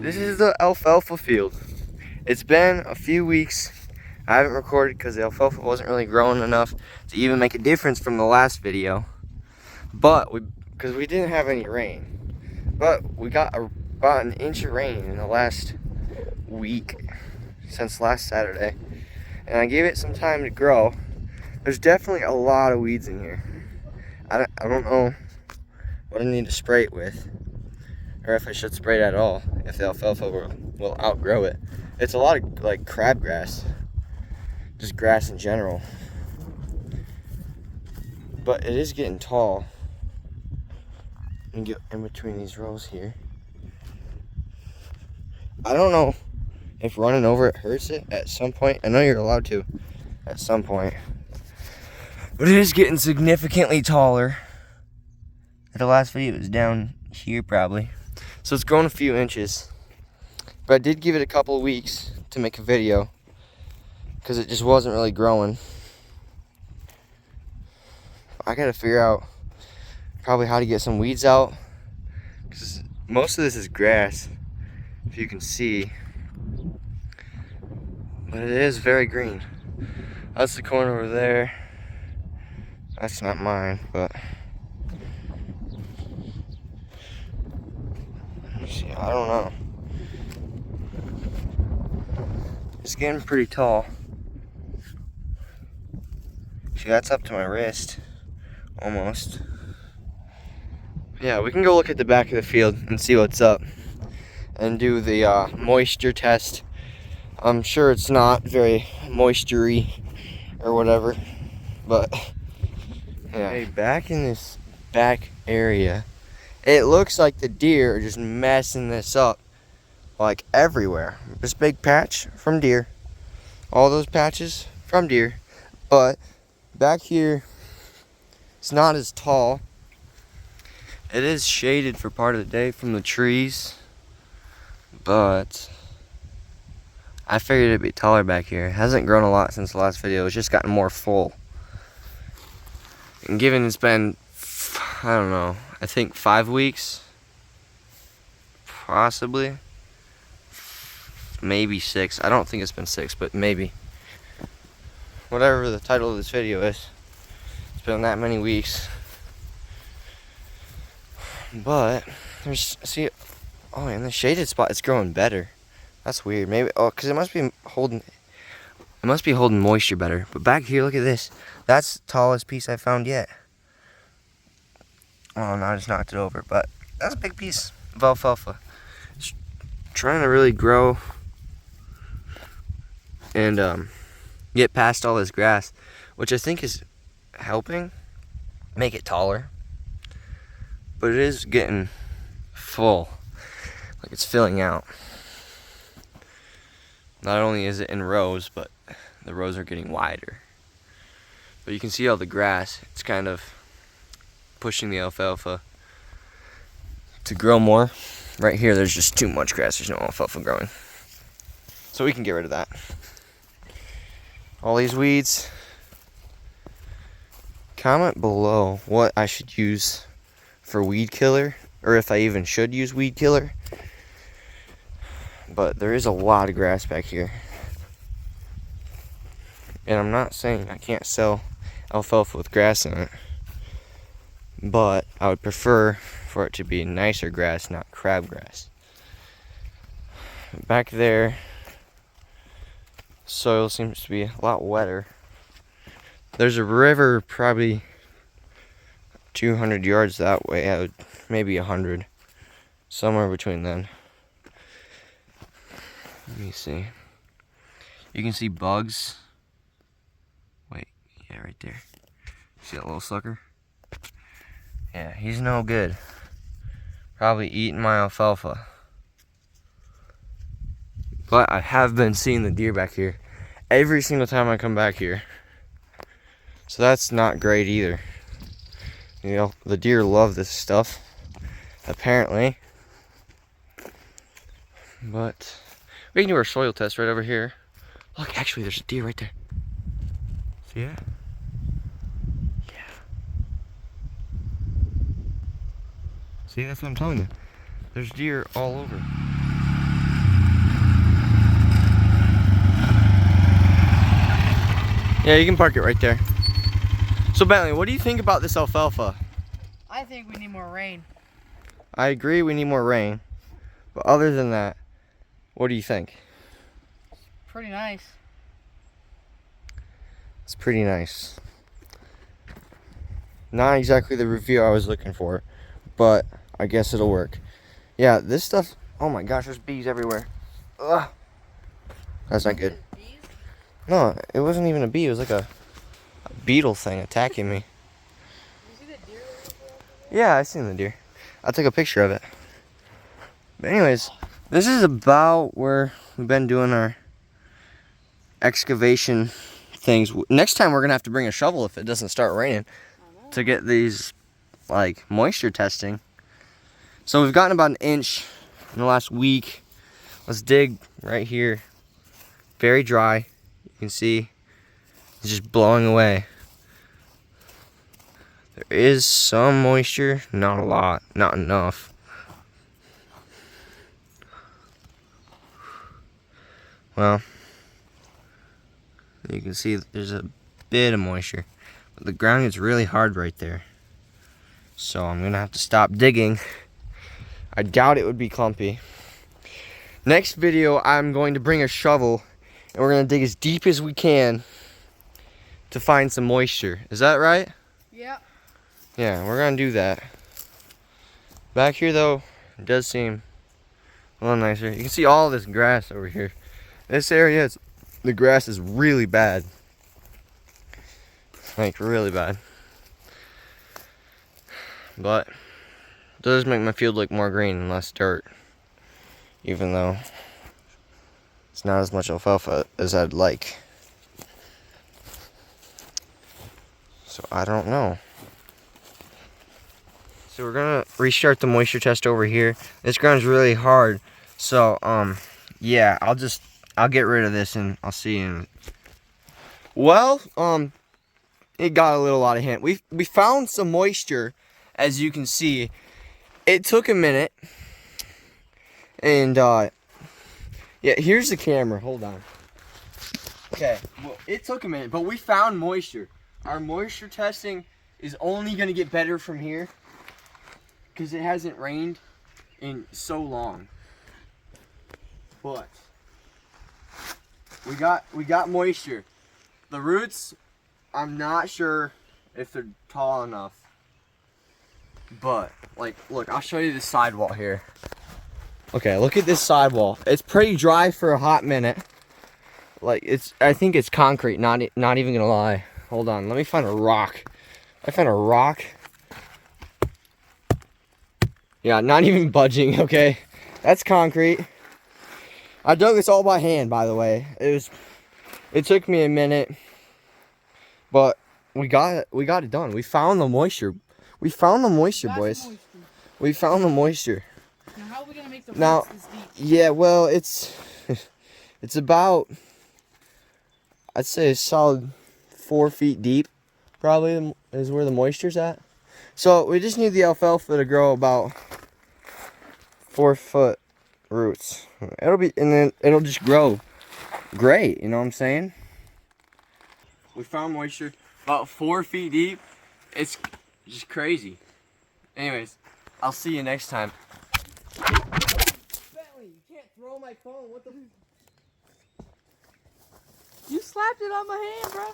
This is the alfalfa field. It's been a few weeks. I haven't recorded because the alfalfa wasn't really growing enough to even make a difference from the last video. But because we didn't have any rain. But we got about an inch of rain in the last week, since last Saturday. And I gave it some time to grow. There's definitely a lot of weeds in here. I don't know what I need to spray it with, or if I should spray it at all, if the alfalfa will outgrow it. It's a lot of like crabgrass, just grass in general. But it is getting tall. And get in between these rows here. I don't know if running over it hurts it at some point. I know you're allowed to at some point. But it is getting significantly taller. At the last video it was down here probably. So it's grown a few inches. But I did give it a couple of weeks to make a video, because it just wasn't really growing. I gotta figure out probably how to get some weeds out, because most of this is grass, if you can see. But it is very green. That's the corn over there. That's not mine, but see, I don't know. It's getting pretty tall. See, that's up to my wrist, almost. Yeah, we can go look at the back of the field and see what's up, and do the moisture test. I'm sure it's not very moisture-y or whatever, but yeah. Hey, back in this back area, it looks like the deer are just messing this up, like everywhere. This big patch from deer, all those patches from deer, but back here it's not as tall. It is shaded for part of the day from the trees, but I figured it'd be taller back here. It hasn't grown a lot since the last video. It's just gotten more full. And given it's been, I don't know, I think 5 weeks, possibly, maybe 6. I don't think it's been 6, but maybe. Whatever the title of this video is, it's been that many weeks. But there's, see, oh, in the shaded spot it's growing better. That's weird. Maybe, oh, because it must be holding moisture better. But back here, look at this. That's the tallest piece I found yet. Oh no, I just knocked it over. But that's a big piece of alfalfa. It's trying to really grow and get past all this grass, which I think is helping make it taller. But it is getting full, like it's filling out. Not only is it in rows, but the rows are getting wider. But you can see all the grass. It's kind of pushing the alfalfa to grow more. Right here, there's just too much grass. There's no alfalfa growing. So we can get rid of that. All these weeds. Comment below what I should use for weed killer, or if I even should use weed killer. But there is a lot of grass back here. And I'm not saying I can't sell alfalfa with grass in it, but I would prefer for it to be nicer grass, not crabgrass. Back there, soil seems to be a lot wetter. There's a river probably 200 yards that way, maybe 100, somewhere between then. Let me see. You can see bugs. Wait, yeah, right there. See that little sucker? Yeah, he's no good. Probably eating my alfalfa. But I have been seeing the deer back here every single time I come back here. So that's not great either. You know, the deer love this stuff, apparently. But we can do our soil test right over here. Look, actually, there's a deer right there. See that? Yeah. See, that's what I'm telling you. There's deer all over. Yeah, you can park it right there. So Bentley, what do you think about this alfalfa? I think we need more rain. I agree we need more rain. But other than that, what do you think? Pretty nice. It's pretty nice. Not exactly the review I was looking for, but I guess it'll work. Yeah, this stuff, oh my gosh, there's bees everywhere. Ugh. That's not good. No, it wasn't even a bee, it was like a beetle thing attacking me. Did you see that deer? Yeah, I seen the deer. I took a picture of it. But anyways, this is about where we've been doing our excavation things. Next time we're gonna have to bring a shovel if it doesn't start raining to get these like moisture testing. So we've gotten about an inch in the last week. Let's dig right here. Very dry. You can see it's just blowing away. There is some moisture, not a lot, not enough. Well, you can see there's a bit of moisture, but the ground gets really hard right there. So I'm gonna have to stop digging. I doubt it would be clumpy. Next video, I'm going to bring a shovel and we're gonna dig as deep as we can to find some moisture. Is that right? Yeah. Yeah, we're gonna do that. Back here though, it does seem a little nicer. You can see all this grass over here. This area, the grass is really bad. Like, really bad. But it does make my field look more green and less dirt. Even though it's not as much alfalfa as I'd like. So I don't know. So we're gonna restart the moisture test over here. This ground's really hard. So yeah, I'll get rid of this and I'll see you. Well, it got a little out of hand. We found some moisture, as you can see. It took a minute. And yeah, here's the camera. Hold on. Okay, well, it took a minute, but we found moisture. Our moisture testing is only gonna get better from here because it hasn't rained in so long. But we got moisture. The roots, I'm not sure if they're tall enough. But like, look, I'll show you the sidewall here. Okay, look at this sidewall. It's pretty dry for a hot minute. Like, I think it's concrete, not even gonna lie. Hold on, let me find a rock. I found a rock. Yeah, not even budging, okay? That's concrete. I dug this all by hand, by the way. It took me a minute, but we got it done. We found the moisture. We found the moisture, boys. We found the moisture. Now how are we gonna make the Now, roots this deep? yeah, well, it's about, I'd say a solid 4 feet deep, probably is where the moisture's at. So we just need the alfalfa to grow about 4 foot roots. And then it'll just grow great. You know what I'm saying? We found moisture about 4 feet deep. It's just crazy. Anyways, I'll see you next time. Bentley, you can't throw my phone. What the? You slapped it on my hand, bro.